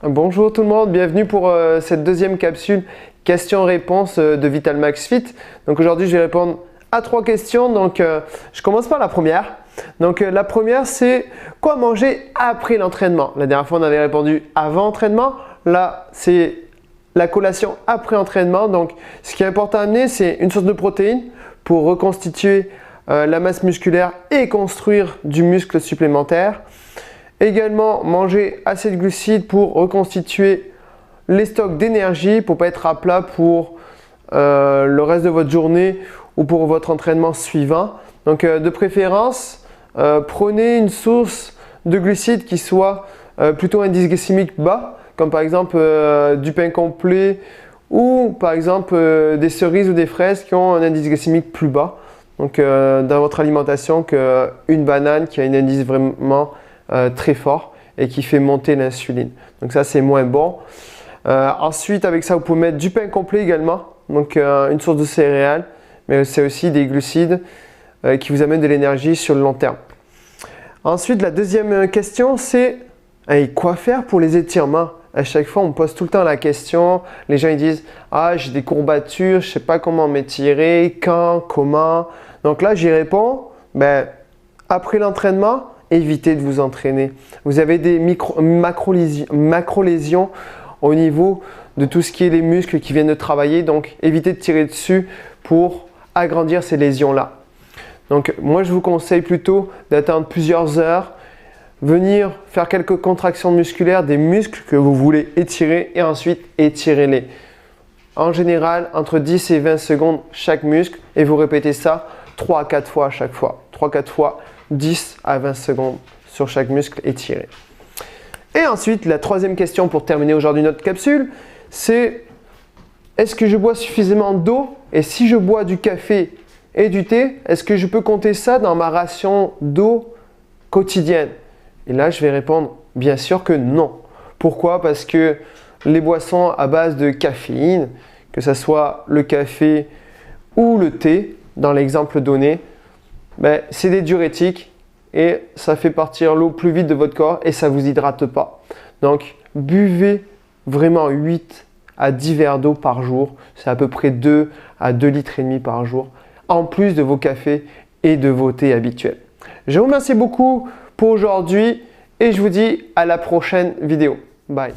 Bonjour tout le monde, bienvenue pour cette deuxième capsule questions-réponses de Vital Max Fit. Donc aujourd'hui, je vais répondre à 3 questions. Donc je commence par la première. Donc la première, c'est quoi manger après l'entraînement? La dernière fois, on avait répondu avant entraînement. Là, c'est la collation après entraînement. Donc ce qui est important à amener, c'est une source de protéines pour reconstituer la masse musculaire et construire du muscle supplémentaire. Également, manger assez de glucides pour reconstituer les stocks d'énergie pour ne pas être à plat pour le reste de votre journée ou pour votre entraînement suivant. Donc de préférence, prenez une source de glucides qui soit plutôt indice glycémique bas, comme par exemple du pain complet ou par exemple des cerises ou des fraises qui ont un indice glycémique plus bas. Donc dans votre alimentation qu'une banane qui a un indice vraiment très fort et qui fait monter l'insuline. Donc ça, c'est moins bon. Ensuite, avec ça, vous pouvez mettre du pain complet également. Donc une source de céréales, mais c'est aussi des glucides qui vous amènent de l'énergie sur le long terme. Ensuite, la deuxième question, c'est quoi faire pour les étirements? À chaque fois, on me pose tout le temps la question. Les gens ils disent « Ah, j'ai des courbatures, je ne sais pas comment m'étirer, quand, comment ?» Donc là, j'y réponds, après l'entraînement, évitez de vous entraîner. Vous avez des macro-lésions au niveau de tout ce qui est les muscles qui viennent de travailler. Donc, évitez de tirer dessus pour agrandir ces lésions-là. Donc, moi, je vous conseille plutôt d'attendre plusieurs heures, venir faire quelques contractions musculaires des muscles que vous voulez étirer et ensuite étirez-les. En général, entre 10 et 20 secondes chaque muscle et vous répétez ça 3 à 4 fois à chaque fois. 3-4 fois, 10 à 20 secondes sur chaque muscle étiré. Et ensuite, la troisième question pour terminer aujourd'hui notre capsule, c'est est-ce que je bois suffisamment d'eau? Et si je bois du café et du thé, est-ce que je peux compter ça dans ma ration d'eau quotidienne? Et là, je vais répondre bien sûr que non. Pourquoi? Parce que les boissons à base de caféine, que ce soit le café ou le thé, dans l'exemple donné, c'est des diurétiques et ça fait partir l'eau plus vite de votre corps et ça ne vous hydrate pas. Donc, buvez vraiment 8 à 10 verres d'eau par jour. C'est à peu près 2 à 2,5 litres par jour, en plus de vos cafés et de vos thés habituels. Je vous remercie beaucoup pour aujourd'hui et je vous dis à la prochaine vidéo. Bye!